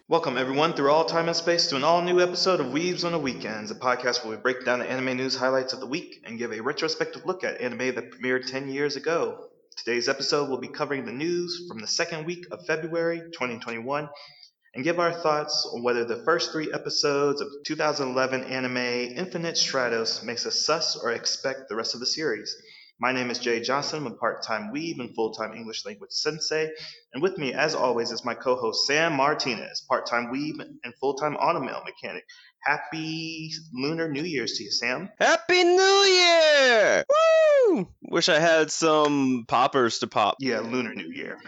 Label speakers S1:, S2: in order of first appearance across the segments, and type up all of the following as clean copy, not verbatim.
S1: Welcome, everyone, through all time and space to an all new episode of Weebs on the Weekends, a podcast where we break down the anime news highlights of the week and give a retrospective look at anime that premiered 10 years ago. Today's episode will be covering the news from the second week of February 2021 and give our thoughts on whether the first three episodes of 2011 anime Infinite Stratos makes us sus or expect the rest of the series. My name is Jay Johnson. I'm a part-time weeb and full-time English language sensei. And with me, as always, is my co-host Sam Martinez, part-time weeb and full-time automail mechanic. Happy Lunar New Year's to you, Sam.
S2: Happy New Year! Woo! Wish I had some poppers to pop.
S1: Yeah, Lunar New Year.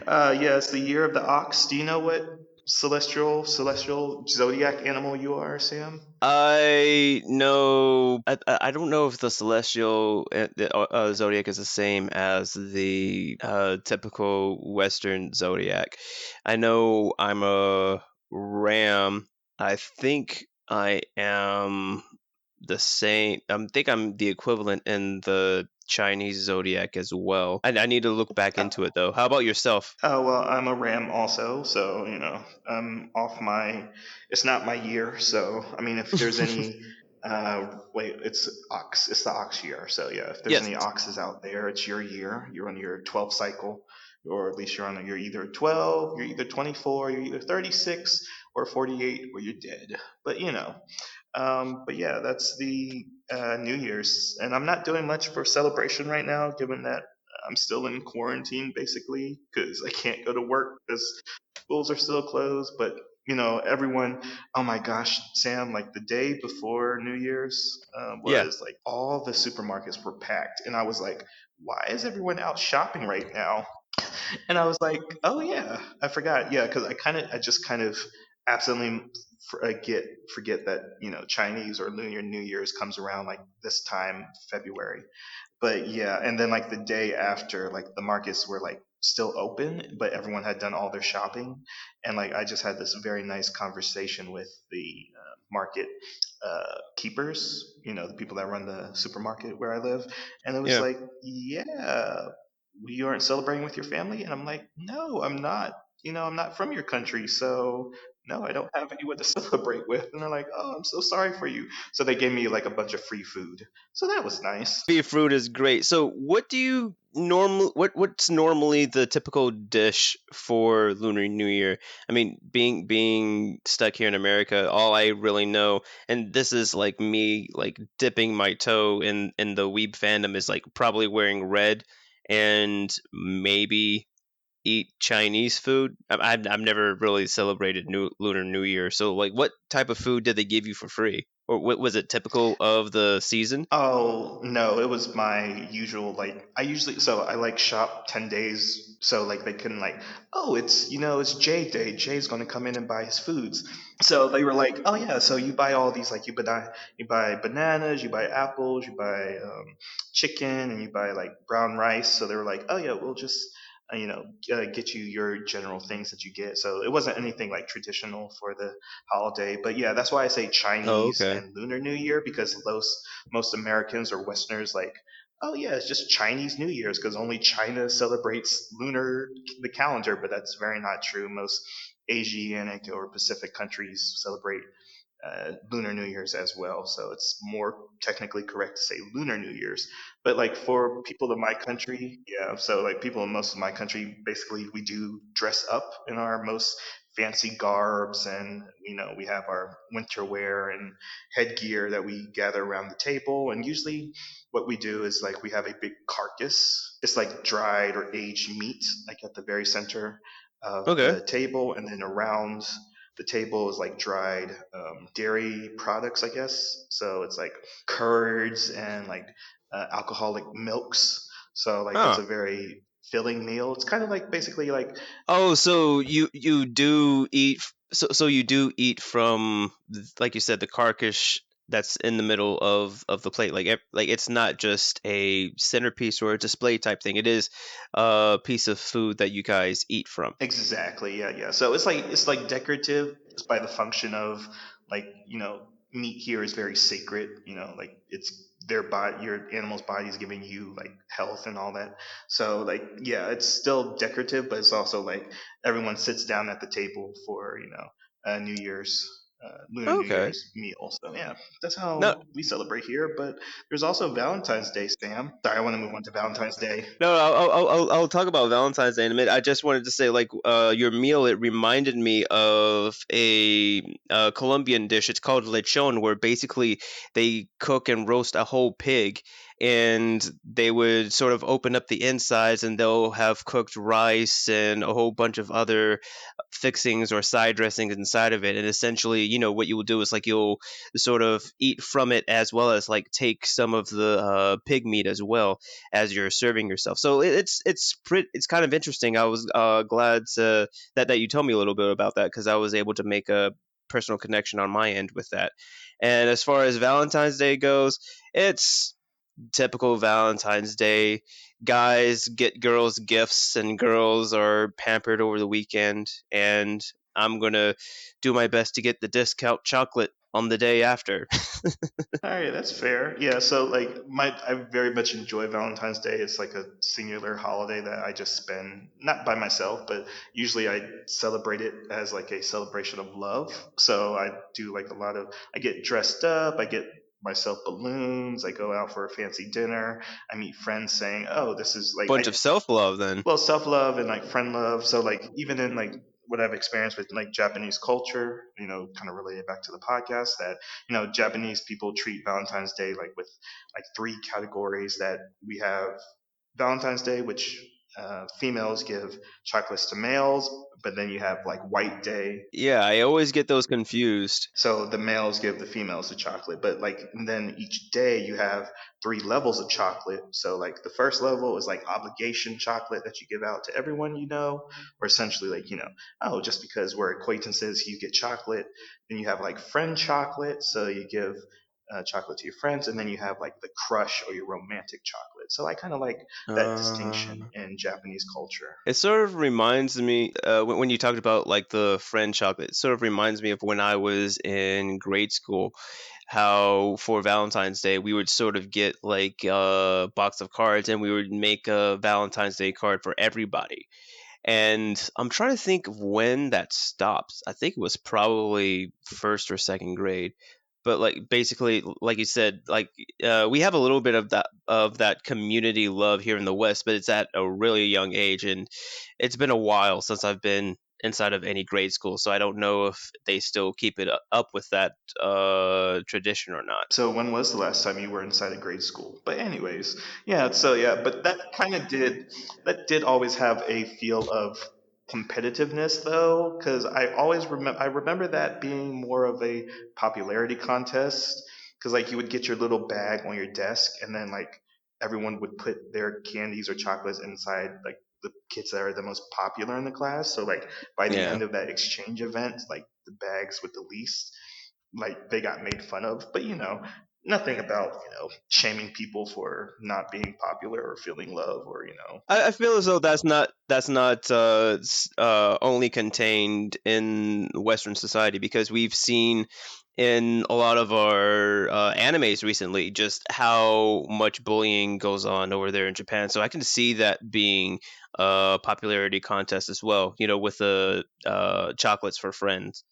S1: Yeah, it's the year of the ox. Do you know what celestial zodiac animal you are, Sam?
S2: I know. I don't know if the celestial zodiac is the same as the typical Western zodiac. I know I'm a ram. I think I am the same. I think I'm the equivalent in the Chinese zodiac as well. I need to look back into it though. How about yourself?
S1: Oh well, I'm a ram also, so I'm off my. It's not my year, so I mean, if there's any, wait, it's ox. It's the ox year, so yeah. If there's
S2: Yes.
S1: any oxes out there, it's your year. You're on your 12 cycle, or at least you're either 12, you're either 24, you're either 36, or 48, or you're dead. But but yeah, that's the New Year's, and I'm not doing much for celebration right now, given that I'm still in quarantine basically because I can't go to work because schools are still closed. But everyone, oh my gosh, Sam, like the day before New Year's
S2: Yeah.
S1: was like all the supermarkets were packed, and I was like, why is everyone out shopping right now? And I was like, oh yeah, I forgot. Yeah, because I just kind of absolutely forget that Chinese or Lunar New Year's comes around like this time February. But yeah, and then like the day after, like the markets were like still open, but everyone had done all their shopping, and like I just had this very nice conversation with the market keepers, the people that run the supermarket where I live, and it was
S2: Yeah.
S1: like, yeah, you aren't celebrating with your family, and I'm like, no, I'm not. I'm not from your country, so no, I don't have anyone to celebrate with. And they're like, oh, I'm so sorry for you. So they gave me like a bunch of free food. So that was nice.
S2: Beef fruit is great. So, what do you what's normally the typical dish for Lunar New Year? I mean, being stuck here in America, all I really know, and this is like me like dipping my toe in the weeb fandom, is like probably wearing red and maybe eat Chinese food. I've never really celebrated Lunar New Year. So, like, what type of food did they give you for free, or what was it typical of the season?
S1: Oh no, it was my usual like I usually so I like shop 10 days so like they can like, oh, it's Jay Day. Jay's gonna come in and buy his foods. So they were like, oh yeah, so you buy all these like you buy bananas, you buy apples, you buy chicken, and you buy like brown rice. So they were like, oh yeah, we'll just get you your general things that you get. So it wasn't anything like traditional for the holiday, but yeah, that's why I say
S2: Oh,
S1: Chinese
S2: okay.
S1: and Lunar New Year because those most Americans or Westerners like, oh yeah, it's just Chinese New Year's because only China celebrates lunar the calendar, but that's very not true. Most Asiatic or Pacific countries celebrate Lunar New Year's as well. So it's more technically correct to say Lunar New Year's. But like for people in my country, yeah, so like people in most of my country, basically we do dress up in our most fancy garbs, and we have our winter wear and headgear that we gather around the table. And usually what we do is like we have a big carcass. It's like dried or aged meat like at the very center of
S2: Okay.
S1: the table, and then around the table is like dried dairy products, I guess. So it's like curds and like alcoholic milks. So like it's
S2: Huh.
S1: a very filling meal. It's kind of like basically like
S2: Oh, so you do eat so you do eat from like you said the carcass that's in the middle of the plate, like like it's not just a centerpiece or a display type thing. It is a piece of food that you guys eat from.
S1: exactly, yeah, yeah. So it's like decorative just by the function of like meat here is very sacred. You know, like it's their body, your animal's body is giving you like health and all that. So like, yeah, it's still decorative, but it's also like everyone sits down at the table for New Year's. Lunar New
S2: Okay.
S1: Year's meal. So yeah, that's
S2: No,
S1: how we celebrate here. But there's also Valentine's Day, Sam. Sorry, I want to move on to Valentine's Day.
S2: no, I'll talk about Valentine's Day in a minute. I just wanted to say, like, your meal, it reminded me of a Colombian dish. It's called lechon, where basically they cook and roast a whole pig, and they would sort of open up the insides, and they'll have cooked rice and a whole bunch of other fixings or side dressings inside of it. And essentially, what you will do is like you'll sort of eat from it as well as like take some of the pig meat as well as you're serving yourself. So it's kind of interesting. I was glad that you told me a little bit about that because I was able to make a personal connection on my end with that. And as far as Valentine's Day goes, it's typical Valentine's Day. Guys get girls gifts, and girls are pampered over the weekend. And I'm gonna do my best to get the discount chocolate on the day after.
S1: All right, that's fair. Yeah, so like I very much enjoy Valentine's Day. It's like a singular holiday that I just spend not by myself, but usually I celebrate it as like a celebration of love. So I do like a lot of I get dressed up, I get myself balloons, I go out for a fancy dinner, I meet friends saying, "Oh, this is like
S2: Bunch
S1: I
S2: of self love, then.
S1: well self love and like friend love." So like even in like what I've experienced with like Japanese culture, kind of related back to the podcast, that Japanese people treat Valentine's Day like with like three categories. That we have Valentine's Day, which females give chocolates to males, but then you have like White Day,
S2: Yeah, I always get those confused.
S1: so the males give the females the chocolate, but like then each day you have three levels of chocolate. So like the first level is like obligation chocolate that you give out to everyone or essentially like oh, just because we're acquaintances, you get chocolate. Then you have like friend chocolate, so you give chocolate to your friends, and then you have like the crush or your romantic chocolate. So I kind of like that
S2: Uh,
S1: distinction in Japanese culture.
S2: it sort of reminds me when you talked about like the friend chocolate. It sort of reminds me of when I was in grade school. How for Valentine's Day we would sort of get like a box of cards, and we would make a Valentine's Day card for everybody. And I'm trying to think of when that stops. I think it was probably first or second grade. But like basically, like you said, like we have a little bit of that community love here in the West, but it's at a really young age, and it's been a while since I've been inside of any grade school, so I don't know if they still keep it up with that tradition or not.
S1: So when was the last time you were inside a grade school? But anyways, yeah. So yeah, but that did always have a feel of competitiveness though, because I remember that being more of a popularity contest, because like you would get your little bag on your desk, and then like everyone would put their candies or chocolates inside like the kids that are the most popular in the class. So like by the
S2: Yeah.
S1: end of that exchange event, like the bags with the least, like they got made fun of. But nothing about shaming people for not being popular or feeling love or
S2: I feel as though that's not only contained in Western society, because we've seen in a lot of our animes recently just how much bullying goes on over there in Japan. So I can see that being a popularity contest as well. With the chocolates for friends.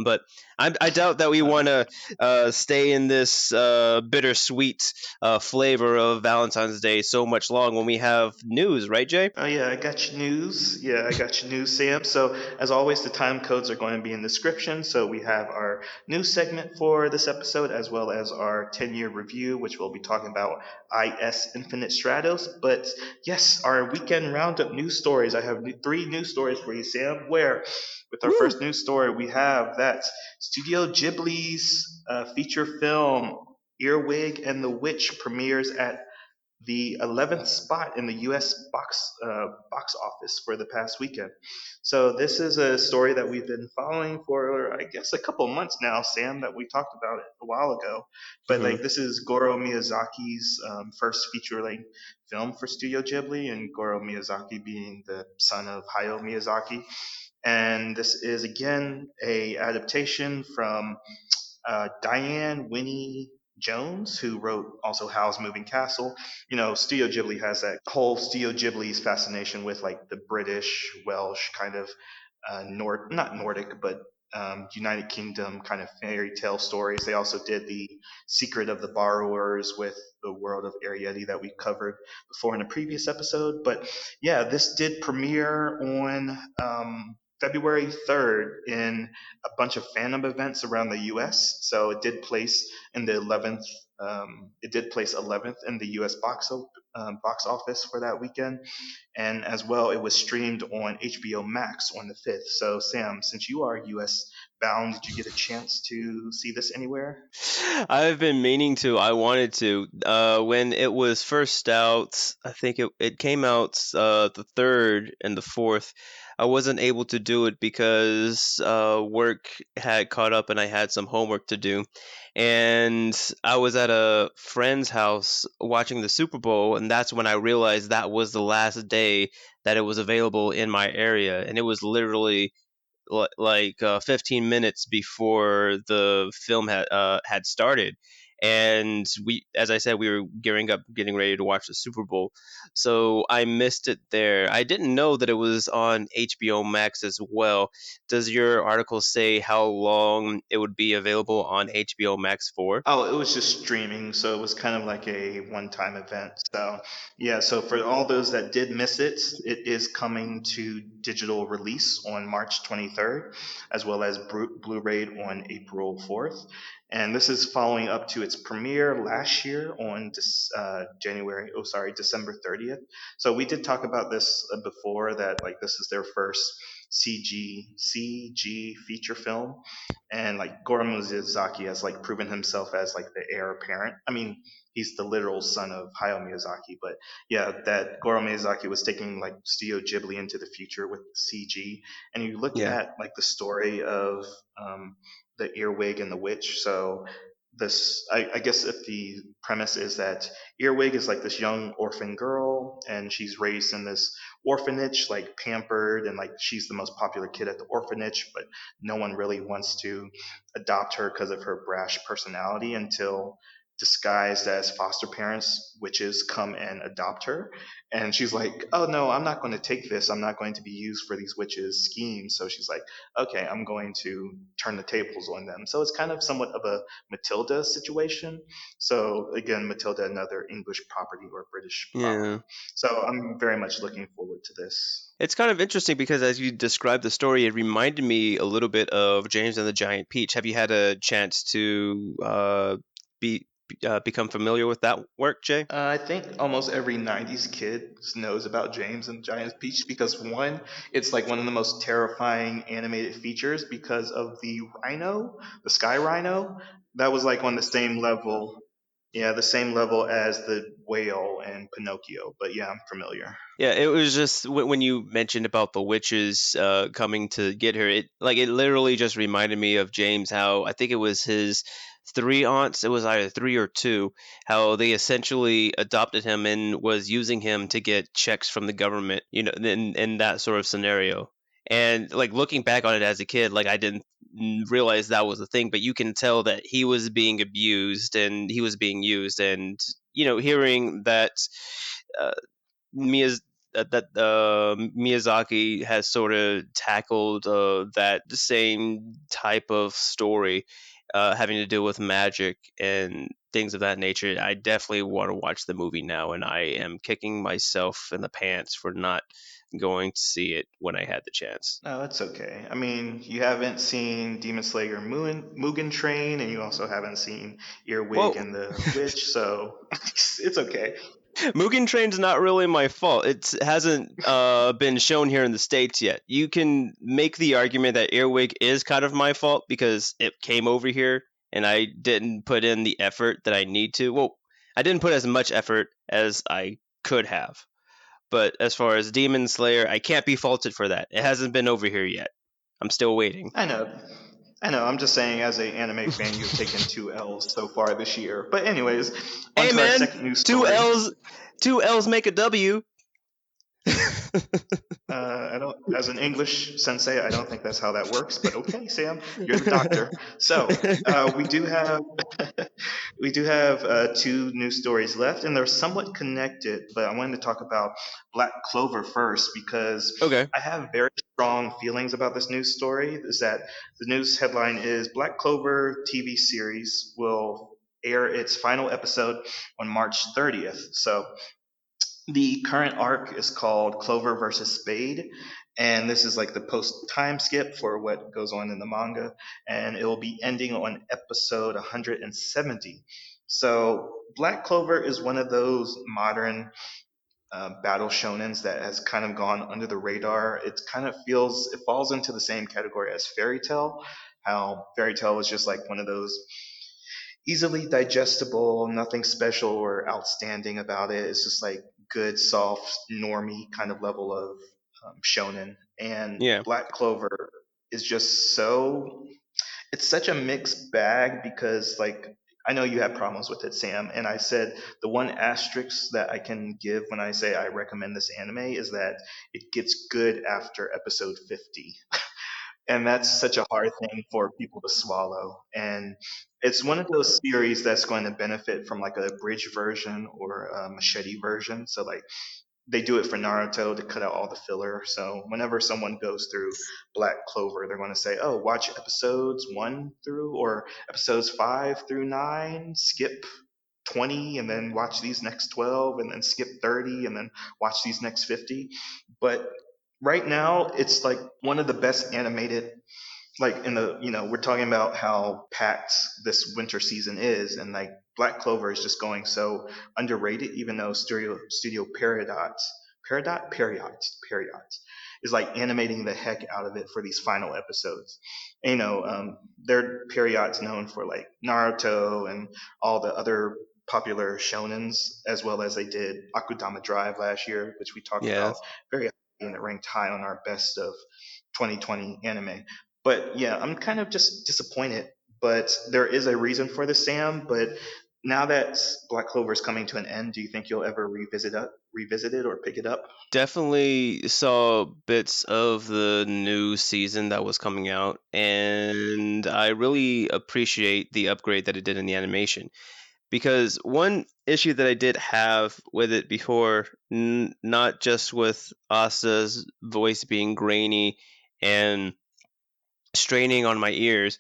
S2: But I doubt that we want to stay in this bittersweet flavor of Valentine's Day so much long when we have news, right, Jay?
S1: Oh yeah, I got your news. Yeah, I got your news, Sam. So as always, the time codes are going to be in the description. So we have our news segment for this episode, as well as our 10-year review, which we'll be talking about IS Infinite Stratos. But yes, our weekend roundup news stories. I have three news stories for you, Sam. Where with our
S2: Woo!
S1: first news story, we have that Studio Ghibli's feature film Earwig and the Witch premieres at the 11th spot in the U.S. box office for the past weekend. So this is a story that we've been following for, I guess, a couple months now, Sam. That we talked about it a while ago. But
S2: Hmm.
S1: like, this is Goro Miyazaki's first feature-length film for Studio Ghibli, and Goro Miyazaki being the son of Hayao Miyazaki. And this is again a adaptation from Diane Winnie Jones, who wrote also Howl's Moving Castle. You know, Studio Ghibli has that whole Studio Ghibli's fascination with like the British, Welsh kind of not Nordic, but United Kingdom kind of fairy tale stories. They also did the Secret of the Borrowers with the world of Arietti that we covered before in a previous episode. But yeah, this did premiere on February 3rd in a bunch of fandom events around the U.S. So it did place in the 11th. It did place 11th in the U.S. box office for that weekend, and as well, it was streamed on HBO Max on the 5th. So, Sam, since you are US bound, did you get a chance to see this anywhere?
S2: I've been meaning to. I wanted to. When it was first out, I think it came out the third and the fourth. I wasn't able to do it because work had caught up and I had some homework to do. And I was at a friend's house watching the Super Bowl, and that's when I realized that was the last day that it was available in my area. And it was literally like 15 minutes before the film had started, and we, as I said, we were gearing up, getting ready to watch the Super Bowl. So I missed it there. I didn't know that it was on HBO Max as well. Does your article say how long it would be available on HBO Max for?
S1: Oh, it was just streaming, so it was kind of like a one-time event. So, yeah, so for all those that did miss it, it is coming to digital release on March 23rd, as well as Blu-ray on April 4th. And this is following up to its premiere last year on December 30th. So we did talk about this before, that like this is their first CG feature film, and like Goro Miyazaki has like proven himself as like the heir apparent. I mean, he's the literal son of Hayao Miyazaki, but yeah, that Goro Miyazaki was taking like Studio Ghibli into the future with CG. And you look
S2: Yeah.
S1: at like the story of the Earwig and the Witch. So this, I guess, if the premise is that Earwig is like this young orphan girl, and she's raised in this orphanage, like pampered, and like she's the most popular kid at the orphanage, but no one really wants to adopt her because of her brash personality until, disguised as foster parents, witches come and adopt her. And she's like, oh no, I'm not going to take this. I'm not going to be used for these witches' schemes. So she's like, okay, I'm going to turn the tables on them. So it's kind of somewhat of a Matilda situation. So again, Matilda, another English property or British property.
S2: Yeah.
S1: So I'm very much looking forward to this.
S2: It's kind of interesting because as you described the story, it reminded me a little bit of James and the Giant Peach. Have you had a chance to be become familiar with that work, Jay?
S1: I think almost every 90s kid knows about James and the Giant Peach because one, it's like one of the most terrifying animated features because of the rhino, the sky rhino. That was like on the same level. Yeah, the same level as the whale and Pinocchio. But yeah, I'm familiar.
S2: Yeah, it was just when you mentioned about the witches coming to get her, it literally just reminded me of James. How I think it was his three aunts. It was either three or two. How they essentially adopted him and was using him to get checks from the government. You know, in that sort of scenario. And like looking back on it as a kid, like I didn't realize that was a thing, but you can tell that he was being abused and he was being used, and hearing that. Uh, Miyaz- that Miyazaki has sort of tackled that same type of story, having to do with magic and things of that nature. I definitely want to watch the movie now, and I am kicking myself in the pants for not going to see it when I had the chance.
S1: No, that's okay. I mean, you haven't seen Demon Slayer Mugen Train, and you also haven't seen Earwig
S2: Well,
S1: and the Witch, so it's okay.
S2: Mugen Train's not really my fault. It hasn't been shown here in the States yet. You can make the argument that Earwig is kind of my fault because it came over here and I didn't put in the effort that I need to. Well, I didn't put as much effort as I could have. But as far as Demon Slayer, I can't be faulted for that. It hasn't been over here yet. I'm still waiting.
S1: I know. I know. I'm just saying, as an anime fan, you've taken two L's so far this year. But anyways, on
S2: Hey
S1: to our
S2: man,
S1: second news
S2: two
S1: story.
S2: L's, two L's make a W.
S1: I don't, as an English sensei, I don't think that's how that works. But okay, Sam, you're the doctor. So we do have we do have two news stories left, and they're somewhat connected. But I wanted to talk about Black Clover first because
S2: Okay.
S1: I have very strong feelings about this news story. Is that the news headline is Black Clover TV series will air its final episode on March 30th. So the current arc is called Clover versus Spade, and this is like the post time skip for what goes on in the manga, and it will be ending on episode 170. So Black Clover is one of those modern battle shonens that has kind of gone under the radar. It falls into the same category as Fairy Tale. How Fairy Tale is just like one of those easily digestible, nothing special or outstanding about it. It's just like good, soft, normie kind of level of shonen. And
S2: Yeah.
S1: Black Clover is just so, it's such a mixed bag because, like, I know you have problems with it, Sam. And I said the one asterisk that I can give when I say I recommend this anime is that it gets good after episode 50, and that's such a hard thing for people to swallow. And it's one of those series that's going to benefit from like a bridge version or a machete version. So like they do it for Naruto to cut out all the filler. So whenever someone goes through Black Clover, they're going to say, "Oh, watch episodes 1 through or episodes 5 through 9, skip 20 and then watch these next 12 and then skip 30 and then watch these next 50." But right now it's like one of the best animated, like in the, we're talking about how packed this winter season is, and like Black Clover is just going so underrated, even though Studio Peridot is like animating the heck out of it for these final episodes. And, their Peridot's known for like Naruto and all the other popular shonens, as well as they did Akudama Drive last year, which we talked about
S2: Yes.
S1: very highly, and it ranked high on our best of 2020 anime. But yeah, I'm kind of just disappointed. But there is a reason for this, Sam. But now that Black Clover is coming to an end, do you think you'll ever revisit it or pick it up?
S2: Definitely saw bits of the new season that was coming out, and I really appreciate the upgrade that it did in the animation. Because one issue that I did have with it before, not just with Asta's voice being grainy and straining on my ears,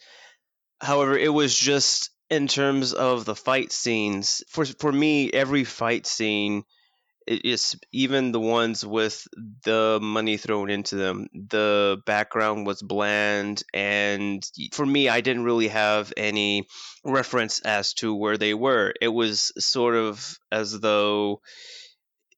S2: however, it was just in terms of the fight scenes. For me, every fight scene, it is even the ones with the money thrown into them. The background was bland, and for me, I didn't really have any reference as to where they were. It was sort of as though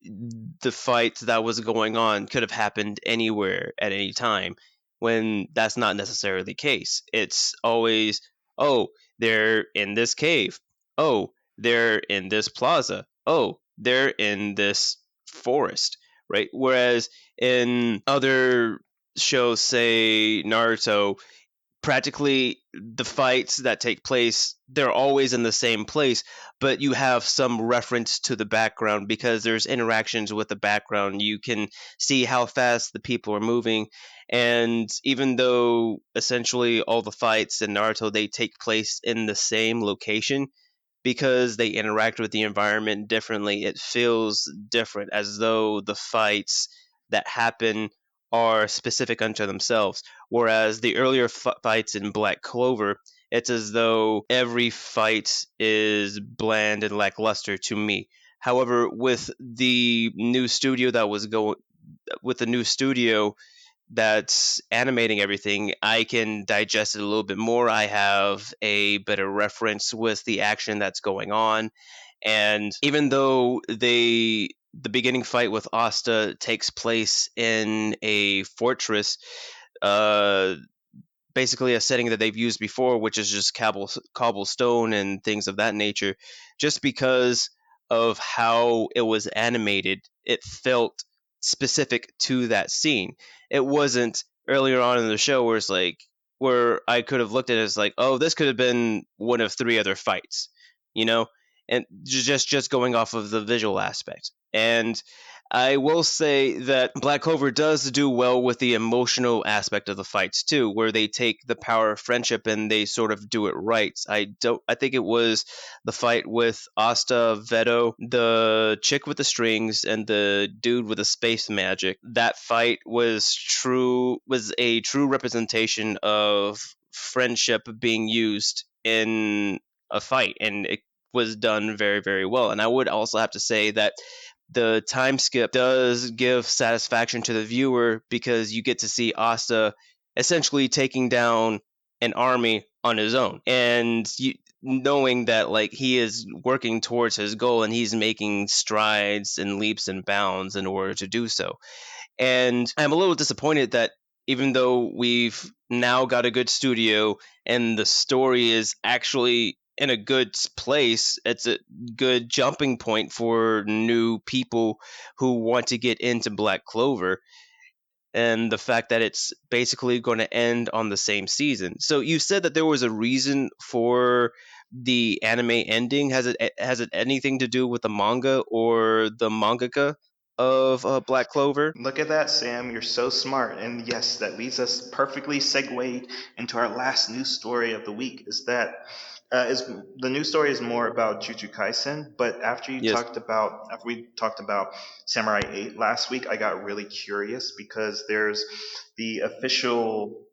S2: the fight that was going on could have happened anywhere at any time, when that's not necessarily the case. It's always, oh, they're in this cave. Oh, they're in this plaza. Oh, they're in this forest, right? Whereas in other shows, say Naruto, practically the fights that take place, they're always in the same place, but you have some reference to the background because there's interactions with the background. You can see how fast the people are moving, and even though essentially all the fights in Naruto, they take place in the same location, because they interact with the environment differently, it feels different, as though the fights that happen are specific unto themselves. Whereas the earlier fights in Black Clover, it's as though every fight is bland and lackluster to me. However, with the new studio that's animating everything, I can digest it a little bit more. I have a better reference with the action that's going on. And even though the beginning fight with Asta takes place in a fortress, uh, basically a setting that they've used before, which is just cobblestone and things of that nature. Just because of how it was animated, it felt specific to that scene. It wasn't earlier on in the show where it's like, where I could have looked at it as like, oh, this could have been one of three other fights, you know? and just going off of the visual aspect. And I will say that Black Clover does do well with the emotional aspect of the fights too, where they take the power of friendship and they sort of do it right. I think it was the fight with Asta, Veto, the chick with the strings, and the dude with the space magic. That fight was a true representation of friendship being used in a fight, and it was done very, very well. And I would also have to say that the time skip does give satisfaction to the viewer because you get to see Asta essentially taking down an army on his own, and knowing that like he is working towards his goal and he's making strides and leaps and bounds in order to do so. And I'm a little disappointed that even though we've now got a good studio and the story is actually in a good place, it's a good jumping point for new people who want to get into Black Clover. And the fact that it's basically going to end on the same season. So you said that there was a reason for the anime ending. Has it anything to do with the manga or the mangaka of Black Clover?
S1: Look at that, Sam. You're so smart. And yes, that leads us perfectly segued into our last news story of the week. Is the news story is more about Jujutsu Kaisen, but
S2: Yes.
S1: after we talked about Samurai 8 last week, I got really curious because there's the official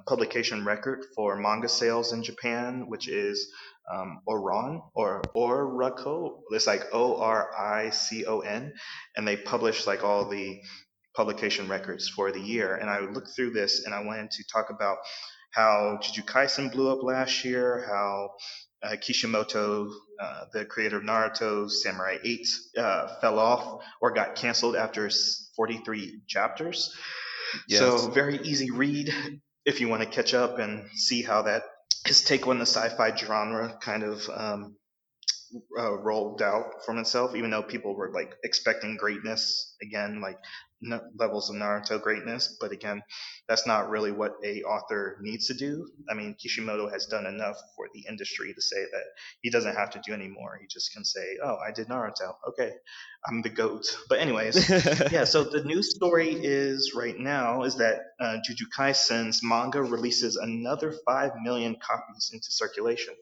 S1: publication record for manga sales in Japan, which is Oron or Oricon. It's like Oricon, and they publish like all the publication records for the year. And I looked through this and I wanted to talk about how Jujutsu Kaisen blew up last year, how Kishimoto, the creator of Naruto, Samurai 8, fell off or got canceled after 43 chapters. So,
S2: Yes.
S1: very easy read if you want to catch up and see how that his take on the sci-fi genre kind of rolled out from itself, even though people were like expecting greatness again, like levels of Naruto greatness. But again, that's not really what a author needs to do. I mean, Kishimoto has done enough for the industry to say that he doesn't have to do anymore. He just can say, "Oh, I did Naruto. Okay, I'm the goat." But anyways, yeah. So the news story is right now is that Jujutsu Kaisen's manga releases another 5 million copies into circulation.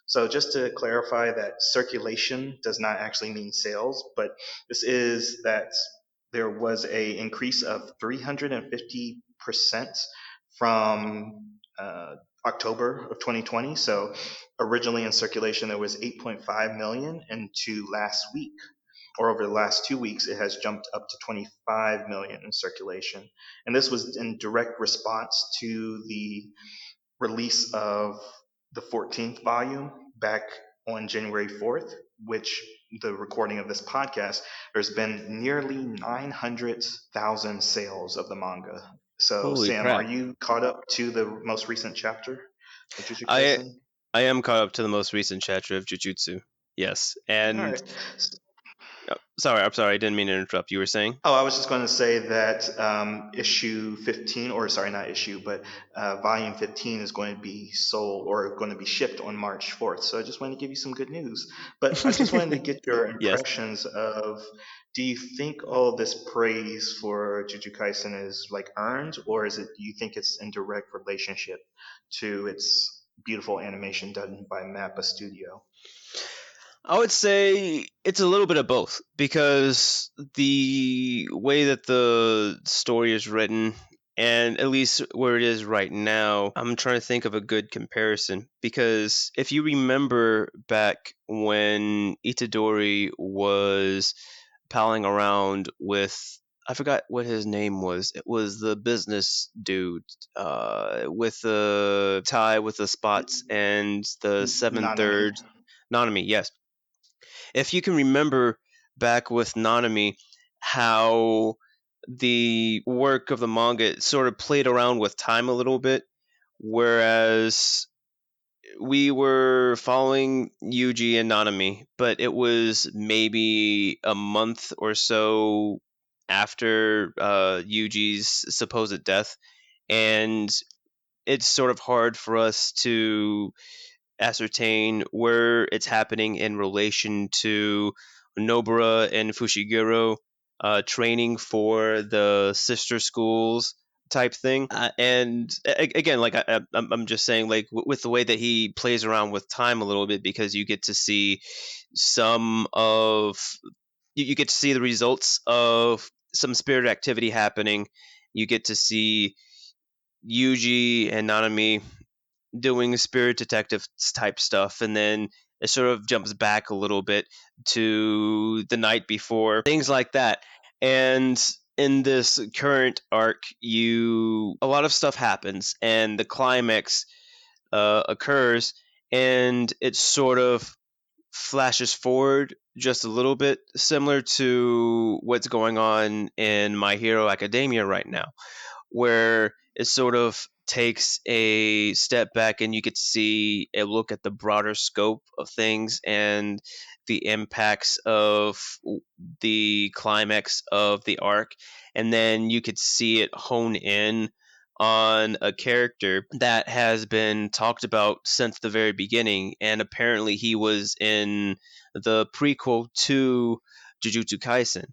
S1: So just to clarify that circulation does not actually mean sales, but this is that there was a increase of 350% from October of 2020. So originally in circulation there was 8.5 million, and to last week or over the last 2 weeks it has jumped up to 25 million in circulation. And this was in direct response to the release of the 14th volume back on January 4th, which the recording of this podcast, there's been nearly 900,000 sales of the manga. So,
S2: Holy
S1: Sam, are
S2: crap.
S1: you caught up to the most recent chapter of Jujutsu
S2: I
S1: Kaisen?
S2: I am caught up to the most recent chapter of Jujutsu. Yes.
S1: All
S2: And
S1: right.
S2: I'm sorry, I didn't mean to interrupt. You were saying?
S1: Oh, I was just going to say that issue 15, or sorry, not issue, but volume 15 is going to be sold or going to be shipped on March 4th. So I just wanted to give you some good news. But I just wanted to get your
S2: Yes.
S1: impressions of, do you think all this praise for Jujutsu Kaisen is like earned, or do you think it's in direct relationship to its beautiful animation done by Mappa Studio?
S2: I would say it's a little bit of both because the way that the story is written, and at least where it is right now, I'm trying to think of a good comparison. Because if you remember back when Itadori was palling around with, I forgot what his name was. It was the business dude with the tie with the spots and the seven
S1: Nanami.
S2: third. Nanami, yes. If you can remember back with Nanami, how the work of the manga sort of played around with time a little bit, whereas we were following Yuji and Nanami, but it was maybe a month or so after Yuji's supposed death, and it's sort of hard for us to ascertain where it's happening in relation to Nobara and Fushiguro training for the sister schools type thing. And again, like I'm just saying, like with the way that he plays around with time a little bit, because you get to see some of you get to see the results of some spirit activity happening. You get to see Yuji and Nanami doing spirit detective type stuff, and then it sort of jumps back a little bit to the night before, things like that. And in this current arc, you a lot of stuff happens, and the climax occurs, and it sort of flashes forward just a little bit, similar to what's going on in My Hero Academia right now, where it sort of takes a step back and you get to see a look at the broader scope of things and the impacts of the climax of the arc. And then you could see it hone in on a character that has been talked about since the very beginning. And apparently, he was in the prequel to Jujutsu Kaisen,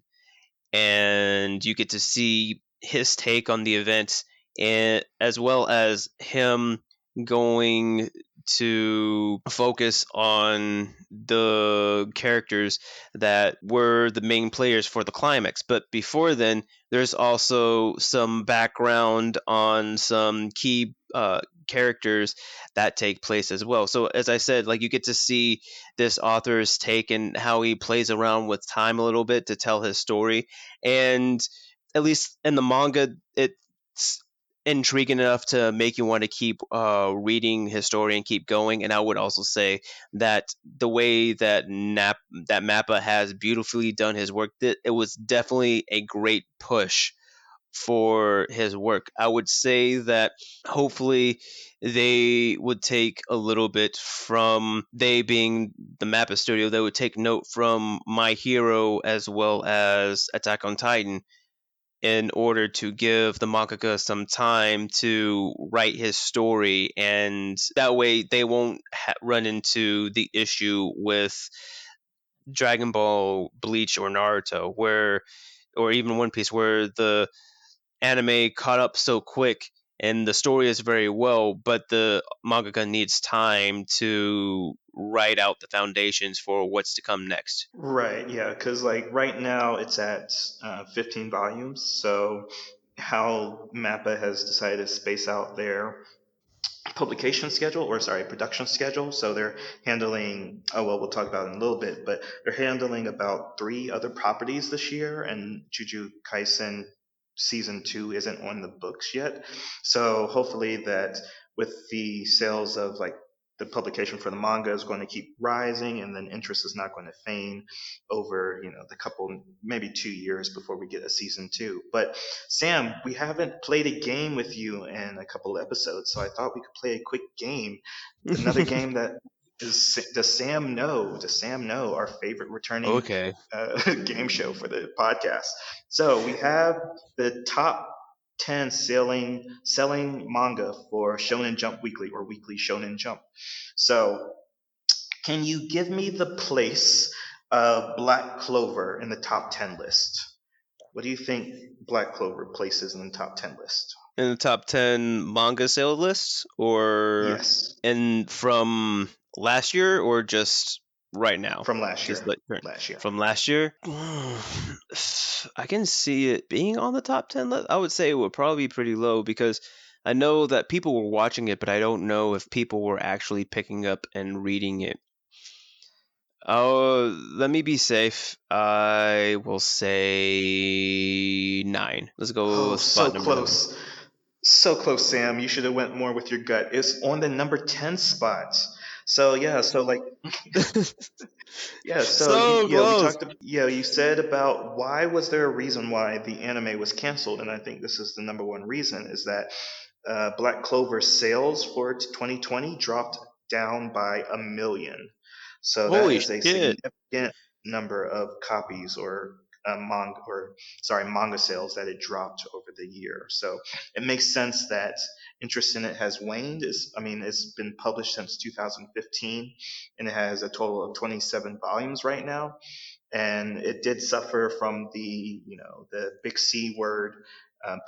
S2: and you get to see his take on the events, and as well as him going to focus on the characters that were the main players for the climax. But before then, there's also some background on some key characters that take place as well. So as I said, like you get to see this author's take and how he plays around with time a little bit to tell his story. And at least in the manga, it's intriguing enough to make you want to keep reading his story and keep going. And I would also say that the way that that Mappa has beautifully done his work, that it was definitely a great push for his work. I would say that hopefully they would take a little bit from, they being the Mappa studio, they would take note from My Hero as well as Attack on Titan, in order to give the mangaka some time to write his story, and that way they won't run into the issue with Dragon Ball, Bleach, or Naruto, where, or even One Piece, where the anime caught up so quick and the story is very well, but the mangaka needs time to write out the foundations for what's to come next.
S1: Right, yeah, because like right now it's at 15 volumes. So how Mappa has decided to space out their publication schedule, or sorry, production schedule. So they're handling, oh well, we'll talk about it in a little bit, but they're handling about three other properties this year, and Juju Kaisen season 2 isn't on the books yet. So hopefully that with the sales of like the publication for the manga is going to keep rising, and then interest is not going to wane over the couple, maybe 2 years before we get a season 2. But Sam, we haven't played a game with you in a couple episodes, so I thought we could play a quick game. Another game that is, does Sam know? Does Sam know our favorite returning
S2: Okay.
S1: game show for the podcast? So we have the top 10 selling manga for Shonen Jump Weekly, or Weekly Shonen Jump. So can you give me the place of Black Clover in the top 10 list? What do you think Black Clover places in the top 10 list?
S2: In the top 10 manga sale lists, or
S1: Yes,
S2: in from last year, or just right now?
S1: from last
S2: Just
S1: year.
S2: like
S1: Last year.
S2: from last year. I can see it being on the top 10 list. I would say it would probably be pretty low, because I know that people were watching it, but I don't know if people were actually picking up and reading it. Oh, let me be safe. I will say 9. Let's go
S1: Oh,
S2: spot
S1: so
S2: number 9.
S1: close. So close, Sam. You should have went more with your gut. It's on the number 10 spot. So yeah, so like yeah, so
S2: So
S1: we
S2: close.
S1: talked you said about why was there a reason why the anime was canceled, and I think this is the number one reason is that Black Clover sales for 2020 dropped down by 1 million. So that
S2: Holy
S1: is a
S2: shit.
S1: significant number of copies or manga sales that it dropped over the year. So it makes sense that interest in it has waned. It's been published since 2015, and it has a total of 27 volumes right now, and it did suffer from the big C word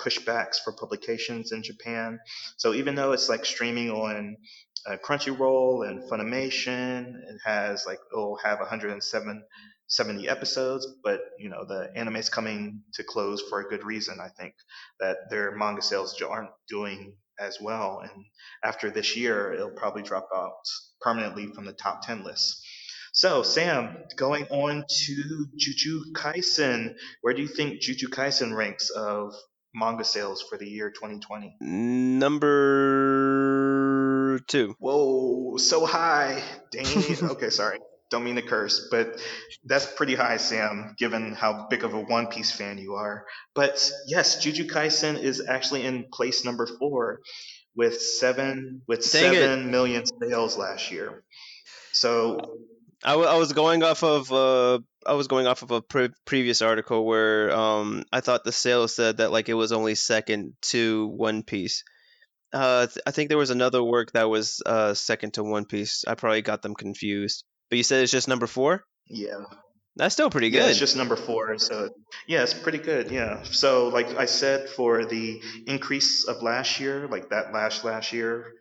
S1: pushbacks for publications in Japan. So even though it's like streaming on Crunchyroll and Funimation, it'll have 170 episodes, but the anime's coming to close for a good reason. I think that their manga sales aren't doing as well, and after this year, it'll probably drop out permanently from the top 10 list. So, Sam, going on to Jujutsu Kaisen, where do you think Jujutsu Kaisen ranks of manga sales for the year 2020?
S2: Number two.
S1: Whoa, so high. Dang. Okay, sorry. Don't mean to curse, but that's pretty high, Sam, given how big of a One Piece fan you are. But yes, Jujutsu Kaisen is actually in place number 4 with
S2: Dang it!
S1: 7 million sales last year. So
S2: I was going off of a previous article where I thought the sales said that like it was only second to One Piece. I think there was another work that was second to One Piece. I probably got them confused. But you said it's just number four.
S1: yeah,
S2: That's still pretty
S1: yeah, it's
S2: good.
S1: just number 4. So yeah, it's pretty good. Yeah. So like I said, for the increase of last year, like that last year,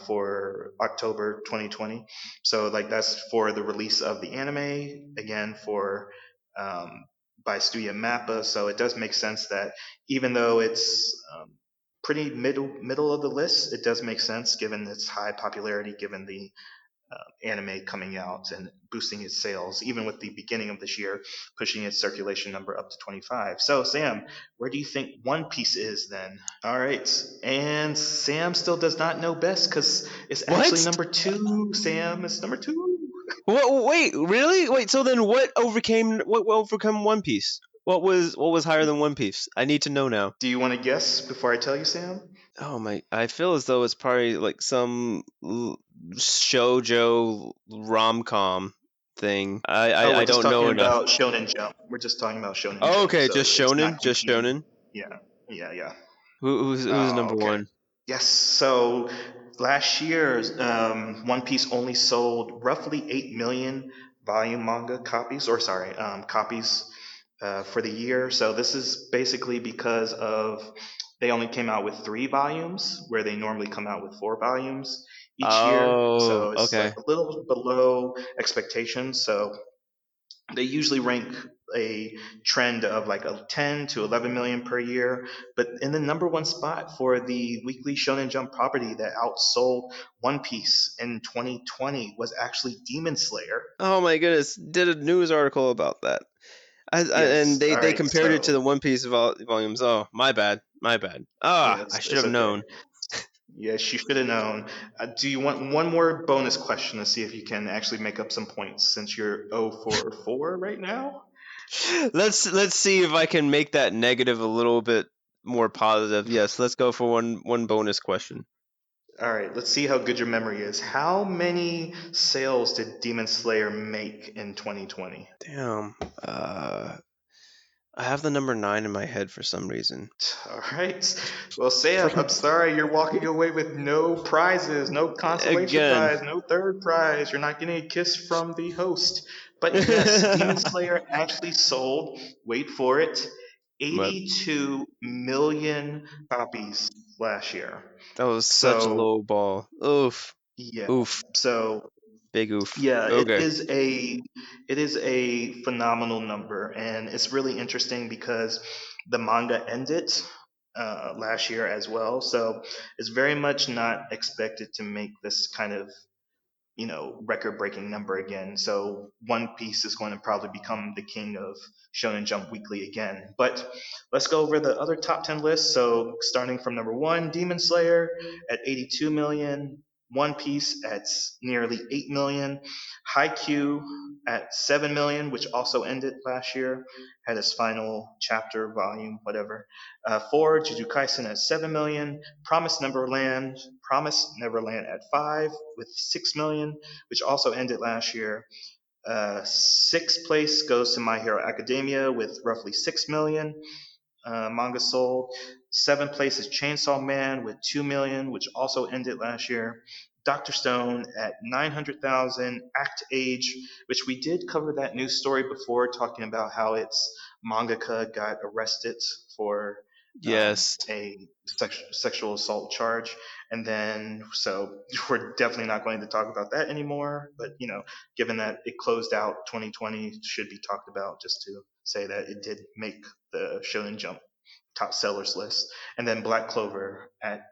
S1: for October 2020. So like that's for the release of the anime again for um, by Studio Mappa. So it does make sense that even though it's pretty middle of the list, it does make sense given its high popularity, given the anime coming out and boosting its sales, even with the beginning of this year, pushing its circulation number up to 25. So, Sam, where do you think One Piece is then? All right. And Sam still does not know best because it's actually
S2: What?
S1: number 2, Sam. It's number 2.
S2: What? Wait, really? Wait. So then, what overcome One Piece? What was higher than One Piece? I need to know now.
S1: Do you want to guess before I tell you, Sam?
S2: Oh my! I feel as though it's probably like some shojo rom com thing.
S1: Oh, we're
S2: I
S1: just
S2: don't
S1: talking
S2: know enough.
S1: about Shonen Jump. We're just talking about Shonen
S2: Oh,
S1: Jump.
S2: okay,
S1: So
S2: just
S1: it's not
S2: shonen, just
S1: competing.
S2: shonen.
S1: Yeah, yeah, yeah.
S2: Who's
S1: Oh,
S2: number
S1: okay.
S2: one?
S1: Yes. So last year, One Piece only sold roughly 8 million volume manga copies, or sorry, copies for the year. So this is basically because of they only came out with 3 volumes, where they normally come out with 4 volumes each year.
S2: Oh,
S1: So it's like
S2: okay.
S1: a little below expectations. So they usually rank a trend of like a 10 to 11 million per year, but in the number one spot for the weekly Shonen Jump property that outsold One Piece in 2020 was actually Demon Slayer.
S2: Oh my goodness! Did a news article about that. And
S1: Yes. All
S2: they
S1: right.
S2: compared it to
S1: So
S2: the One Piece volumes. Oh, my bad, my bad. Ah, I
S1: yes,
S2: should
S1: it's
S2: have
S1: okay.
S2: known.
S1: Yes, you should have known. Do you want one more bonus question to see if you can actually make up some points since you're 0 for 4 right now?
S2: Let's see if I can make that negative a little bit more positive. Yes, let's go for one bonus question.
S1: All right, let's see how good your memory is. How many sales did Demon Slayer make in 2020?
S2: Damn. I have the number 9 in my head for some reason.
S1: All right. Well, Sam, I'm sorry you're walking away with no prizes, no consolation
S2: Again.
S1: prize, no third prize. You're not getting a kiss from the host. But yes, Demon Slayer actually sold, wait for it,
S2: But
S1: 82 million copies last year.
S2: that was such a
S1: So,
S2: low ball. Oof.
S1: yeah.
S2: Oof.
S1: So
S2: Big oof.
S1: yeah,
S2: Okay.
S1: it is a phenomenal number, and it's really interesting because the manga ended last year as well. So it's very much not expected to make this kind of record breaking number again. So One Piece is going to probably become the king of Shonen Jump Weekly again. But let's go over the other top 10 lists. So starting from number 1, Demon Slayer at 82 million. One Piece at nearly 8 million. Haikyuu at 7 million, which also ended last year, had its final chapter, volume, whatever. 4, Jujutsu Kaisen at 7 million. Promise Neverland at 5 with 6 million, which also ended last year. Sixth place goes to My Hero Academia with roughly 6 million manga sold. Seventh place is Chainsaw Man with 2 million, which also ended last year. Dr. Stone at 900,000. Act Age, which we did cover that news story before, talking about how its mangaka got arrested for
S2: Yes.
S1: a sexual assault charge. And then, so we're definitely not going to talk about that anymore. But, given that it closed out 2020, should be talked about just to say that it did make the Shonen Jump top sellers list. And then Black Clover at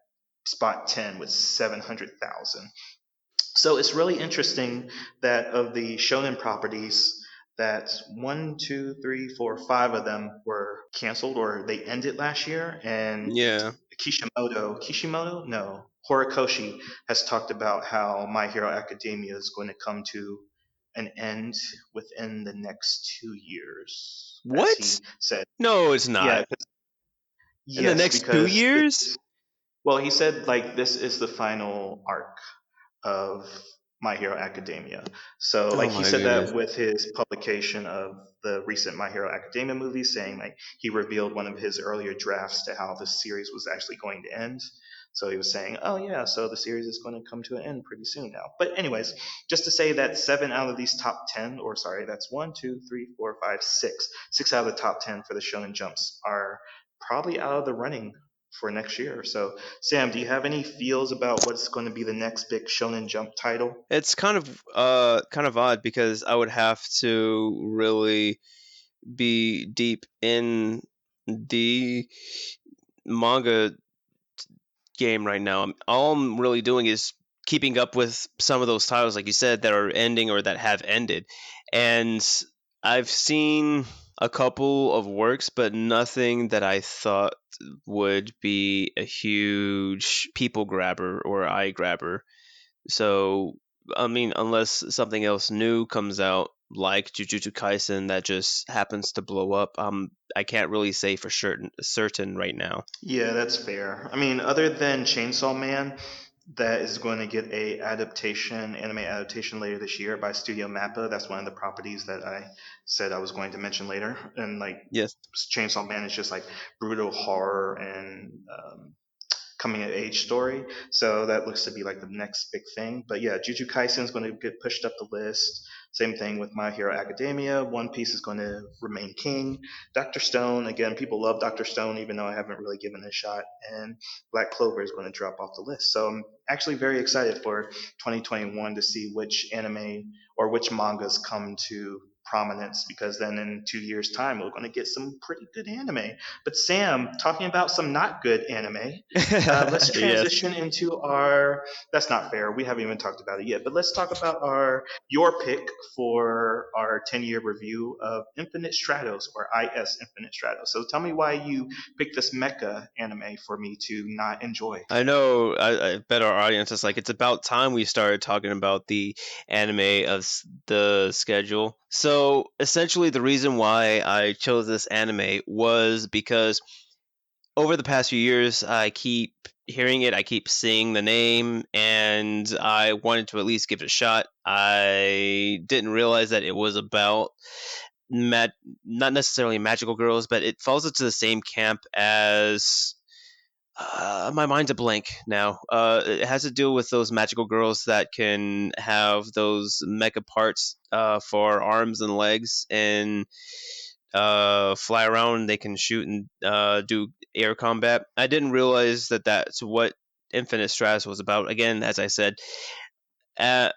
S1: spot 10 with 700,000. So it's really interesting that of the shonen properties, that one, two, three, four, five of them were canceled or they ended last year, and
S2: Yeah.
S1: Kishimoto, no, Horikoshi has talked about how My Hero Academia is going to come to an end within the next 2 years, as
S2: What?
S1: he said.
S2: No, it's
S1: Yeah,
S2: not. In the
S1: yes,
S2: next two
S1: because
S2: years?
S1: well, he said like this is the final arc of My Hero Academia. So
S2: Oh
S1: like he
S2: my
S1: said
S2: goodness.
S1: that with his publication of the recent My Hero Academia movie, saying like he revealed one of his earlier drafts to how the series was actually going to end. So he was saying, oh yeah, so the series is going to come to an end pretty soon now. But anyways, just to say that 7 out of these top 10, or sorry, that's one, two, three, four, five, six, 6 out of the top 10 for the Shonen Jumps are probably out of the running for next year. So Sam, do you have any feels about what's going to be the next big Shonen Jump title?
S2: It's kind of odd because I would have to really be deep in the manga game right now. All I'm really doing is keeping up with some of those titles, like you said, that are ending or that have ended. And I've seen a couple of works, but nothing that I thought would be a huge people grabber or eye grabber. So, I mean, unless something else new comes out, like Jujutsu Kaisen, that just happens to blow up, I can't really say for certain right now.
S1: Yeah, that's fair. I mean, other than Chainsaw Man, that is going to get a anime adaptation later this year by Studio Mappa. That's one of the properties that I said I was going to mention later. And like
S2: Yes.
S1: Chainsaw Man is just like brutal horror and coming of age story. So that looks to be like the next big thing. But yeah, Jujutsu Kaisen is going to get pushed up the list. Same thing with My Hero Academia. One Piece is going to remain king. Dr. Stone, again, people love Dr. Stone, even though I haven't really given it a shot. And Black Clover is going to drop off the list. So I'm actually very excited for 2021 to see which anime or which mangas come to prominence, because then in 2 years' time we're going to get some pretty good anime. But Sam, talking about some not good anime, let's
S2: Yes.
S1: transition into our. That's not fair. We haven't even talked about it yet, but let's talk about our your pick for our 10-year review of Infinite Stratos, or IS Infinite Stratos. So tell me why you picked this mecha anime for me to not enjoy.
S2: I know. I bet our audience is like, it's about time we started talking about the anime of the schedule. So essentially, the reason why I chose this anime was because over the past few years, I keep hearing it, I keep seeing the name, and I wanted to at least give it a shot. I didn't realize that it was about mag- not necessarily magical girls, but it falls into the same camp as my mind's a blank now. It has to do with those magical girls that can have those mecha parts for arms and legs and fly around. They can shoot and do air combat. I didn't realize that that's what Infinite Stratus was about. Again, as I said, uh,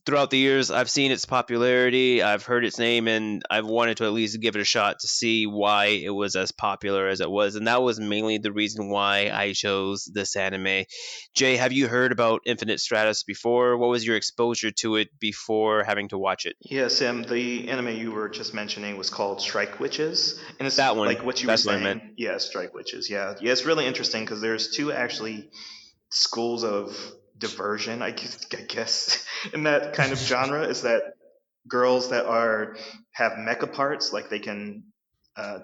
S2: throughout the years, I've seen its popularity, I've heard its name, and I've wanted to at least give it a shot to see why it was as popular as it was. And that was mainly the reason why I chose this anime. Jay, have you heard about Infinite Stratus before? What was your exposure to it before having to watch it?
S1: Yeah, Sam, the anime you were just mentioning was called Strike Witches, and
S2: That
S1: it's
S2: one.
S1: like what you were
S2: That's what I meant.
S1: saying. Yeah, Strike Witches. Yeah, yeah, it's really interesting because there's two actually schools of diversion, I guess, in that kind of genre. Is that girls that are have mecha parts, like they can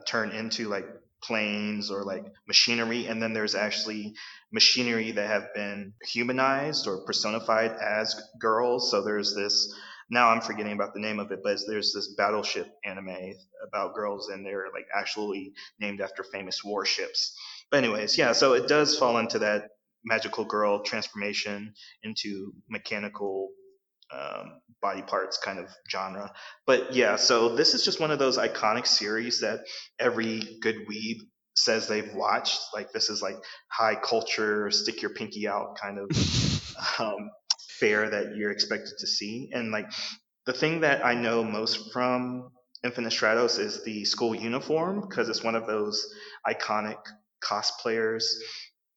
S1: turn into like planes or like machinery, and then there's actually machinery that have been humanized or personified as girls. So there's this Now I'm forgetting about the name of it, but there's this battleship anime about girls and they're like actually named after famous warships. But anyways, yeah, so it does fall into that magical girl transformation into mechanical body parts kind of genre. But yeah, so this is just one of those iconic series that every good weeb says they've watched. Like this is like high culture, stick your pinky out kind of um, fare that you're expected to see. And like the thing that I know most from Infinite Stratos is the school uniform because it's one of those iconic cosplayers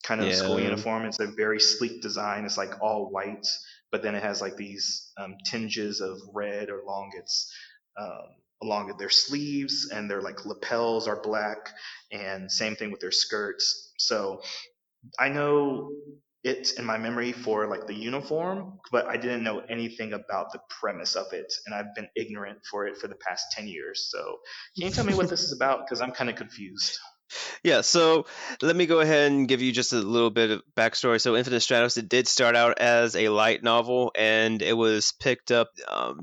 S1: kind of school
S2: Yeah.
S1: uniform. It's a very sleek design. It's like all white, but then it has like these tinges of red um, along their sleeves, and their like lapels are black, and same thing with their skirts. So I know it in my memory for like the uniform, but I didn't know anything about the premise of it, and I've been ignorant for it for the past 10 years. So, can you tell me what this is about? Because I'm kind of confused.
S2: Yeah, so let me go ahead and give you just a little bit of backstory. So, Infinite Stratos, it did start out as a light novel, and it was picked up.